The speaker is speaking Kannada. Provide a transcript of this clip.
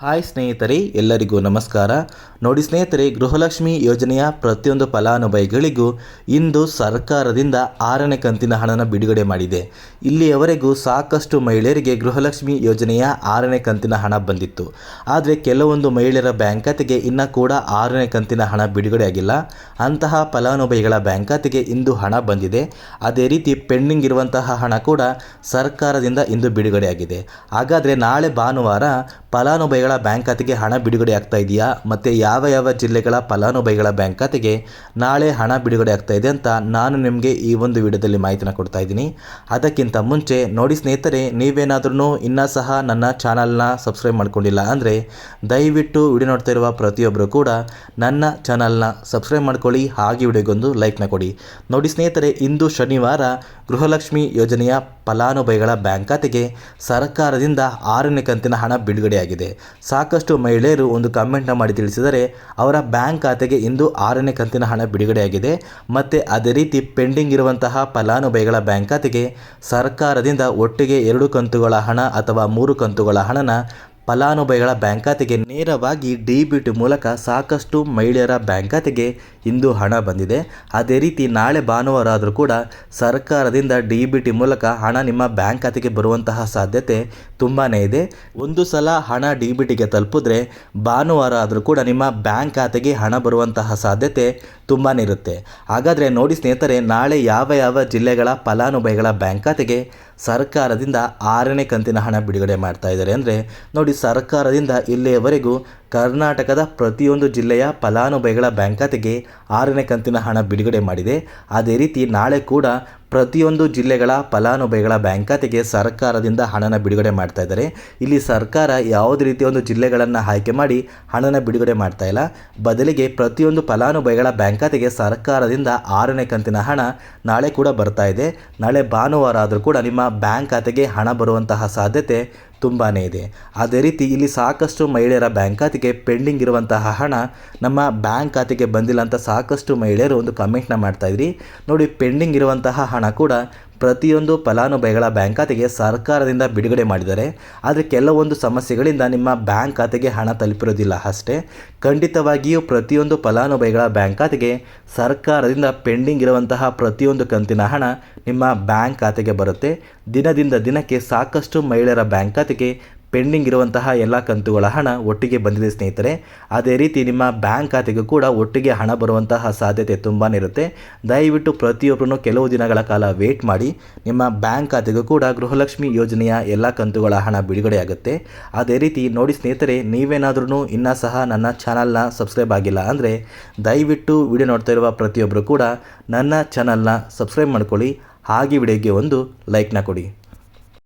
ಹಾಯ್ ಸ್ನೇಹಿತರೆ, ಎಲ್ಲರಿಗೂ ನಮಸ್ಕಾರ. ನೋಡಿ ಸ್ನೇಹಿತರೆ, ಗೃಹಲಕ್ಷ್ಮಿ ಯೋಜನೆಯ ಪ್ರತಿಯೊಂದು ಫಲಾನುಭವಿಗಳಿಗೂ ಇಂದು ಸರ್ಕಾರದಿಂದ 6ನೇ ಕಂತಿನ ಹಣನ ಬಿಡುಗಡೆ ಮಾಡಿದೆ. ಇಲ್ಲಿಯವರೆಗೂ ಸಾಕಷ್ಟು ಮಹಿಳೆಯರಿಗೆ ಗೃಹಲಕ್ಷ್ಮಿ ಯೋಜನೆಯ 6ನೇ ಕಂತಿನ ಹಣ ಬಂದಿತ್ತು. ಆದರೆ ಕೆಲವೊಂದು ಮಹಿಳೆಯರ ಬ್ಯಾಂಕ್ ಖಾತೆಗೆ ಇನ್ನೂ ಕೂಡ 6ನೇ ಕಂತಿನ ಹಣ ಬಿಡುಗಡೆ ಆಗಿಲ್ಲ. ಅಂತಹ ಫಲಾನುಭವಿಗಳ ಬ್ಯಾಂಕ್ ಖಾತೆಗೆ ಇಂದು ಹಣ ಬಂದಿದೆ. ಅದೇ ರೀತಿ ಪೆಂಡಿಂಗ್ ಇರುವಂತಹ ಹಣ ಕೂಡ ಸರ್ಕಾರದಿಂದ ಇಂದು ಬಿಡುಗಡೆಯಾಗಿದೆ. ಹಾಗಾದರೆ ನಾಳೆ ಭಾನುವಾರ ಫಲಾನುಭವಿಗಳ ಬ್ಯಾಂಕ್ ಖಾತೆಗೆ ಹಣ ಬಿಡುಗಡೆ ಆಗ್ತಾ ಇದೆಯಾ, ಮತ್ತು ಯಾವ ಜಿಲ್ಲೆಗಳ ಫಲಾನುಭವಿಗಳ ಬ್ಯಾಂಕ್ ಖಾತೆಗೆ ನಾಳೆ ಹಣ ಬಿಡುಗಡೆ ಆಗ್ತಾ ಇದೆ ಅಂತ ನಾನು ನಿಮಗೆ ಈ ಒಂದು ವಿಡಿಯೋದಲ್ಲಿ ಮಾಹಿತಿನ ಕೊಡ್ತಾ ಇದ್ದೀನಿ. ಅದಕ್ಕಿಂತ ಮುಂಚೆ ನೋಡಿ ಸ್ನೇಹಿತರೆ, ನೀವೇನಾದ್ರೂ ಇನ್ನೂ ಸಹ ನನ್ನ ಚಾನಲ್ನ ಸಬ್ಸ್ಕ್ರೈಬ್ ಮಾಡ್ಕೊಂಡಿಲ್ಲ ಅಂದರೆ ದಯವಿಟ್ಟು ವಿಡಿಯೋ ನೋಡ್ತಾ ಇರುವ ಪ್ರತಿಯೊಬ್ಬರು ಕೂಡ ನನ್ನ ಚಾನಲ್ನ ಸಬ್ಸ್ಕ್ರೈಬ್ ಮಾಡ್ಕೊಳ್ಳಿ, ಹಾಗೆ ವಿಡಿಯೋಗೊಂದು ಲೈಕ್ನ ಕೊಡಿ. ನೋಡಿ ಸ್ನೇಹಿತರೆ, ಇಂದು ಶನಿವಾರ ಗೃಹಲಕ್ಷ್ಮಿ ಯೋಜನೆಯ ಫಲಾನುಭವಿಗಳ ಬ್ಯಾಂಕ್ ಖಾತೆಗೆ ಸರ್ಕಾರದಿಂದ 6ನೇ ಕಂತಿನ ಹಣ ಬಿಡುಗಡೆಯಾಗಿದೆ. ಸಾಕಷ್ಟು ಮಹಿಳೆಯರು ಒಂದು ಕಮೆಂಟ್ನ ಮಾಡಿ ತಿಳಿಸಿದರೆ ಅವರ ಬ್ಯಾಂಕ್ ಖಾತೆಗೆ ಇಂದು 6ನೇ ಕಂತಿನ ಹಣ ಬಿಡುಗಡೆಯಾಗಿದೆ. ಮತ್ತು ಅದೇ ರೀತಿ ಪೆಂಡಿಂಗ್ ಇರುವಂತಹ ಫಲಾನುಭವಿಗಳ ಬ್ಯಾಂಕ್ ಖಾತೆಗೆ ಸರ್ಕಾರದಿಂದ ಒಟ್ಟಿಗೆ 2 ಕಂತುಗಳ ಹಣ ಅಥವಾ 3 ಕಂತುಗಳ ಹಣನ ಫಲಾನುಭವಿಗಳ ಬ್ಯಾಂಕ್ ಖಾತೆಗೆ ನೇರವಾಗಿ ಡಿ-ಬಿ-ಟಿ ಮೂಲಕ ಸಾಕಷ್ಟು ಮಹಿಳೆಯರ ಬ್ಯಾಂಕ್ ಖಾತೆಗೆ ಇಂದು ಹಣ ಬಂದಿದೆ. ಅದೇ ರೀತಿ ನಾಳೆ ಭಾನುವಾರ ಆದರೂ ಕೂಡ ಸರ್ಕಾರದಿಂದ ಡಿ-ಬಿ-ಟಿ ಮೂಲಕ ಹಣ ನಿಮ್ಮ ಬ್ಯಾಂಕ್ ಖಾತೆಗೆ ಬರುವಂತಹ ಸಾಧ್ಯತೆ ತುಂಬಾ ಇದೆ. ಒಂದು ಸಲ ಹಣ ಡಿ-ಬಿ-ಟಿಗೆ ತಲುಪಿದ್ರೆ ಭಾನುವಾರ ಆದರೂ ಕೂಡ ನಿಮ್ಮ ಬ್ಯಾಂಕ್ ಖಾತೆಗೆ ಹಣ ಬರುವಂತಹ ಸಾಧ್ಯತೆ ತುಂಬಾ ಇರುತ್ತೆ. ಹಾಗಾದರೆ ನೋಡಿ ಸ್ನೇಹಿತರೆ, ನಾಳೆ ಯಾವ ಜಿಲ್ಲೆಗಳ ಫಲಾನುಭವಿಗಳ ಬ್ಯಾಂಕ್ ಖಾತೆಗೆ ಸರ್ಕಾರದಿಂದ 6ನೇ ಕಂತಿನ ಹಣ ಬಿಡುಗಡೆ ಮಾಡ್ತಾ ಇದ್ದಾರೆ ಅಂದರೆ ನೋಡಿ, ಸರ್ಕಾರದಿಂದ ಇಲ್ಲಿಯವರೆಗೂ ಕರ್ನಾಟಕದ ಪ್ರತಿಯೊಂದು ಜಿಲ್ಲೆಯ ಫಲಾನುಭವಿಗಳ ಬ್ಯಾಂಕ್ ಖಾತೆಗೆ 6ನೇ ಕಂತಿನ ಹಣ ಬಿಡುಗಡೆ ಮಾಡಿದೆ. ಅದೇ ರೀತಿ ನಾಳೆ ಕೂಡ ಪ್ರತಿಯೊಂದು ಜಿಲ್ಲೆಗಳ ಫಲಾನುಭವಿಗಳ ಬ್ಯಾಂಕ್ ಖಾತೆಗೆ ಸರ್ಕಾರದಿಂದ ಹಣನ ಬಿಡುಗಡೆ ಮಾಡ್ತಾ ಇದ್ದಾರೆ. ಇಲ್ಲಿ ಸರ್ಕಾರ ಯಾವುದೇ ರೀತಿಯ ಒಂದು ಜಿಲ್ಲೆಗಳನ್ನು ಆಯ್ಕೆ ಮಾಡಿ ಹಣನ ಬಿಡುಗಡೆ ಮಾಡ್ತಾ ಇಲ್ಲ. ಬದಲಿಗೆ ಪ್ರತಿಯೊಂದು ಫಲಾನುಭವಿಗಳ ಬ್ಯಾಂಕ್ ಖಾತೆಗೆ ಸರ್ಕಾರದಿಂದ 6ನೇ ಕಂತಿನ ಹಣ ನಾಳೆ ಕೂಡ ಬರ್ತಾ ಇದೆ. ನಾಳೆ ಭಾನುವಾರ ಆದರೂ ಕೂಡ ನಿಮ್ಮ ಬ್ಯಾಂಕ್ ಖಾತೆಗೆ ಹಣ ಬರುವಂತಹ ಸಾಧ್ಯತೆ ತುಂಬಾ ಇದೆ. ಅದೇ ರೀತಿ ಇಲ್ಲಿ ಸಾಕಷ್ಟು ಮಹಿಳೆಯರ ಬ್ಯಾಂಕ್ ಖಾತೆಗೆ ಪೆಂಡಿಂಗ್ ಇರುವಂತಹ ಹಣ ನಮ್ಮ ಬ್ಯಾಂಕ್ ಖಾತೆಗೆ ಬಂದಿಲ್ಲ ಅಂತ ಸಾಕಷ್ಟು ಮಹಿಳೆಯರು ಒಂದು ಕಮೆಂಟ್ನ ಮಾಡ್ತಾಯಿದ್ರಿ. ನೋಡಿ, ಪೆಂಡಿಂಗ್ ಇರುವಂತಹ ಹಣ ಕೂಡ ಪ್ರತಿಯೊಂದು ಫಲಾನುಭವಿಗಳ ಬ್ಯಾಂಕ್ ಖಾತೆಗೆ ಸರ್ಕಾರದಿಂದ ಬಿಡುಗಡೆ ಮಾಡಿದ್ದಾರೆ. ಆದರೆ ಕೆಲವೊಂದು ಸಮಸ್ಯೆಗಳಿಂದ ನಿಮ್ಮ ಬ್ಯಾಂಕ್ ಖಾತೆಗೆ ಹಣ ತಲುಪಿರೋದಿಲ್ಲ ಅಷ್ಟೇ. ಖಂಡಿತವಾಗಿಯೂ ಪ್ರತಿಯೊಂದು ಫಲಾನುಭವಿಗಳ ಬ್ಯಾಂಕ್ ಖಾತೆಗೆ ಸರ್ಕಾರದಿಂದ ಪೆಂಡಿಂಗ್ ಇರುವಂತಹ ಪ್ರತಿಯೊಂದು ಕಂತಿನ ಹಣ ನಿಮ್ಮ ಬ್ಯಾಂಕ್ ಖಾತೆಗೆ ಬರುತ್ತೆ. ದಿನದಿಂದ ದಿನಕ್ಕೆ ಸಾಕಷ್ಟು ಮಹಿಳೆಯರ ಬ್ಯಾಂಕ್ ಖಾತೆಗೆ ಪೆಂಡಿಂಗ್ ಇರುವಂತಹ ಎಲ್ಲ ಕಂತುಗಳ ಹಣ ಒಟ್ಟಿಗೆ ಬಂದಿದೆ ಸ್ನೇಹಿತರೆ. ಅದೇ ರೀತಿ ನಿಮ್ಮ ಬ್ಯಾಂಕ್ ಖಾತೆಗೂ ಕೂಡ ಒಟ್ಟಿಗೆ ಹಣ ಬರುವಂತಹ ಸಾಧ್ಯತೆ ತುಂಬಾ ಇರುತ್ತೆ. ದಯವಿಟ್ಟು ಪ್ರತಿಯೊಬ್ಬರೂ ಕೆಲವು ದಿನಗಳ ಕಾಲ ವೇಟ್ ಮಾಡಿ. ನಿಮ್ಮ ಬ್ಯಾಂಕ್ ಖಾತೆಗೂ ಕೂಡ ಗೃಹಲಕ್ಷ್ಮಿ ಯೋಜನೆಯ ಎಲ್ಲ ಕಂತುಗಳ ಹಣ ಬಿಡುಗಡೆ ಆಗುತ್ತೆ. ಅದೇ ರೀತಿ ನೋಡಿ ಸ್ನೇಹಿತರೆ, ನೀವೇನಾದ್ರೂ ಇನ್ನೂ ಸಹ ನನ್ನ ಚಾನಲ್ನ ಸಬ್ಸ್ಕ್ರೈಬ್ ಆಗಿಲ್ಲ ಅಂದರೆ ದಯವಿಟ್ಟು ವಿಡಿಯೋ ನೋಡ್ತಾ ಇರುವ ಪ್ರತಿಯೊಬ್ಬರು ಕೂಡ ನನ್ನ ಚಾನಲ್ನ ಸಬ್ಸ್ಕ್ರೈಬ್ ಮಾಡ್ಕೊಳ್ಳಿ, ಹಾಗೆ ವಿಡಿಯೋಗೆ ಒಂದು ಲೈಕ್ನ ಕೊಡಿ.